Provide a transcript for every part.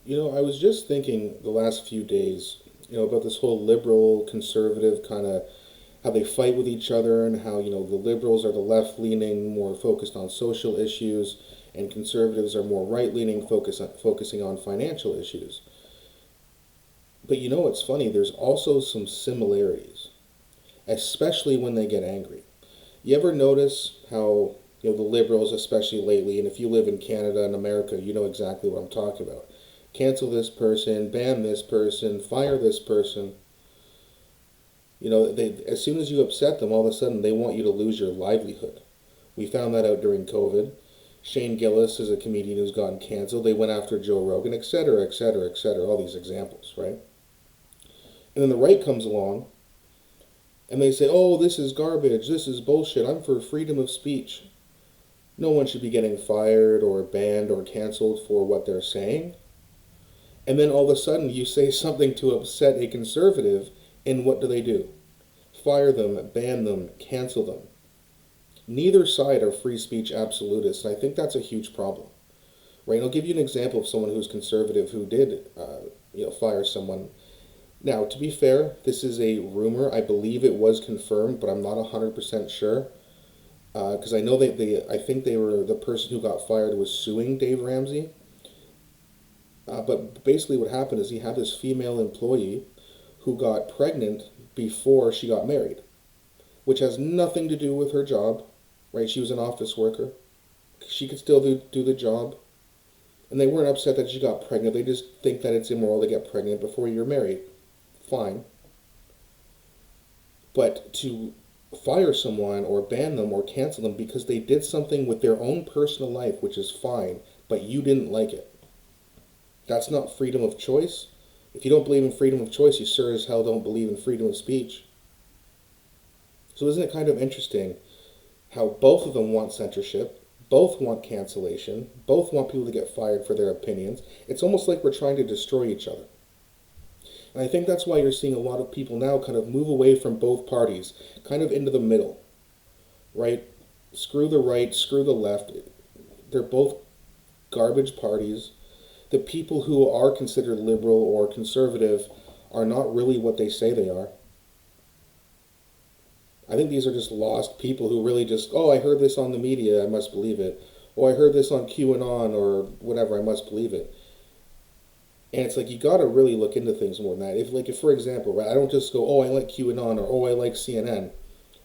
I was just thinking the last few days, about this whole liberal conservative kind of how they fight with each other and how, the liberals are the left leaning, more focused on social issues, and conservatives are more right leaning, focusing on financial issues. But what's funny? There's also some similarities, especially when they get angry. You ever notice how, the liberals, especially lately, and if you live in Canada and America, you know exactly what I'm talking about. Cancel this person, ban this person, fire this person. As soon as you upset them, all of a sudden they want you to lose your livelihood. We found that out during COVID. Shane Gillis is a comedian who's gotten canceled. They went after Joe Rogan, etc., etc., etc. All these examples, right? And then the right comes along and they say, oh, this is garbage. This is bullshit. I'm for freedom of speech. No one should be getting fired or banned or canceled for what they're saying. And then all of a sudden you say something to upset a conservative, and what do? Fire them, ban them, cancel them. Neither side are free speech absolutists, and I think that's a huge problem. Right? And I'll give you an example of someone who's conservative who did, fire someone. Now, to be fair, this is a rumor. I believe it was confirmed, but I'm not 100% sure. Because I know I think they were, the person who got fired was suing Dave Ramsey. But basically what happened is he had this female employee who got pregnant before she got married, which has nothing to do with her job, right? She was an office worker. She could still do the job. And they weren't upset that she got pregnant. They just think that it's immoral to get pregnant before you're married. Fine. But to fire someone or ban them or cancel them because they did something with their own personal life, which is fine, but you didn't like it. That's not freedom of choice. If you don't believe in freedom of choice, you sure as hell don't believe in freedom of speech. So isn't it kind of interesting how both of them want censorship, both want cancellation, both want people to get fired for their opinions? It's almost like we're trying to destroy each other. And I think that's why you're seeing a lot of people now kind of move away from both parties, kind of into the middle, right? Screw the right, screw the left. They're both garbage parties. The people who are considered liberal or conservative are not really what they say they are. I think these are just lost people who really just, oh, I heard this on the media, I must believe it. Oh, I heard this on QAnon or whatever, I must believe it. And it's like, you got to really look into things more than that. If for example, right, I don't just go, oh, I like QAnon or oh, I like CNN.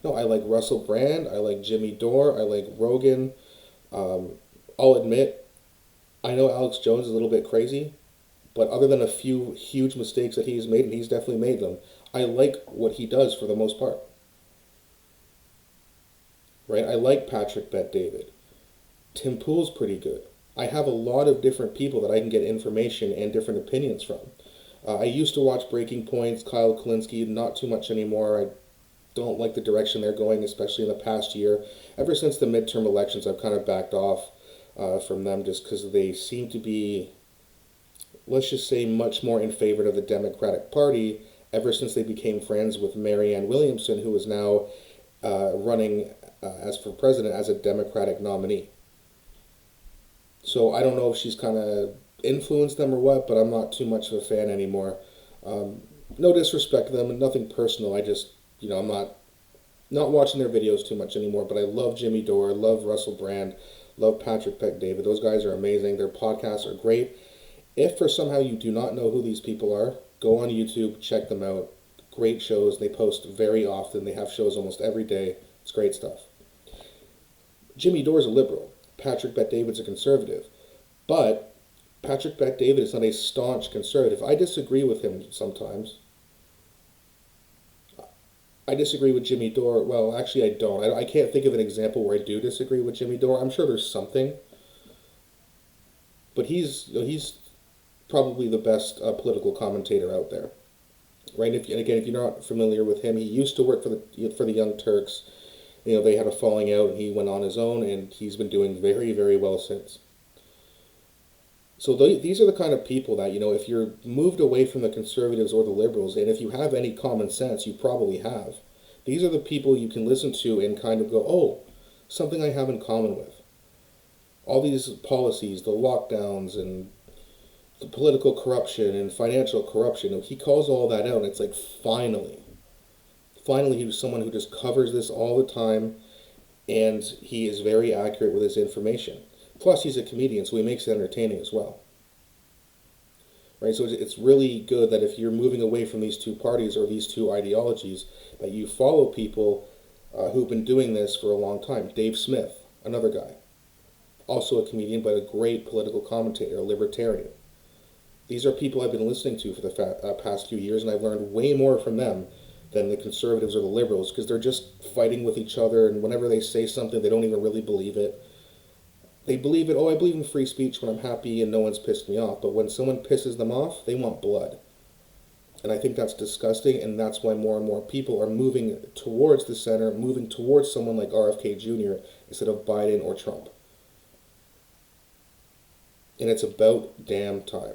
No, I like Russell Brand, I like Jimmy Dore, I like Rogan. I'll admit, I know Alex Jones is a little bit crazy, but other than a few huge mistakes that he's made, and he's definitely made them, I like what he does for the most part. Right? I like Patrick Bet David. Tim Pool's pretty good. I have a lot of different people that I can get information and different opinions from. I used to watch Breaking Points, Kyle Kalinske, not too much anymore. I don't like the direction they're going, especially in the past year. Ever since the midterm elections, I've kind of backed off from them just because they seem to be, let's just say, much more in favor of the Democratic Party ever since they became friends with Marianne Williamson, who is now running as for president as a Democratic nominee. So I don't know if she's kind of influenced them or what, but I'm not too much of a fan anymore. No disrespect to them and nothing personal. I just, I'm not watching their videos too much anymore, but I love Jimmy Dore, love Russell Brand, love Patrick Peck David. Those guys are amazing. Their podcasts are great. If for somehow you do not know who these people are, go on YouTube, check them out. Great shows. They post very often. They have shows almost every day. It's great stuff. Jimmy Dore's a liberal. Patrick Bet David's a conservative. But Patrick Bet David is not a staunch conservative. I disagree with him sometimes. I disagree with Jimmy Dore. Well, actually, I don't. I can't think of an example where I do disagree with Jimmy Dore. I'm sure there's something. But he's probably the best political commentator out there. Right? If you're not familiar with him, he used to work for the Young Turks. They had a falling out, and he went on his own, and he's been doing very, very well since. So these are the kind of people that, if you're moved away from the conservatives or the liberals, and if you have any common sense, you probably have. These are the people you can listen to and kind of go, oh, something I have in common with. All these policies, the lockdowns, and the political corruption and financial corruption. He calls all that out, and it's like, finally, he's someone who just covers this all the time, and he is very accurate with his information. Plus, he's a comedian, so he makes it entertaining as well. Right? So it's really good that if you're moving away from these two parties or these two ideologies, that you follow people who've been doing this for a long time. Dave Smith, another guy, also a comedian, but a great political commentator, a libertarian. These are people I've been listening to for the past few years, and I've learned way more from them than the conservatives or the liberals, because they're just fighting with each other, and whenever they say something, they don't even really believe it. They believe it, oh, I believe in free speech when I'm happy and no one's pissed me off, but when someone pisses them off, they want blood. And I think that's disgusting, and that's why more and more people are moving towards the center, moving towards someone like RFK Jr. instead of Biden or Trump. And it's about damn time.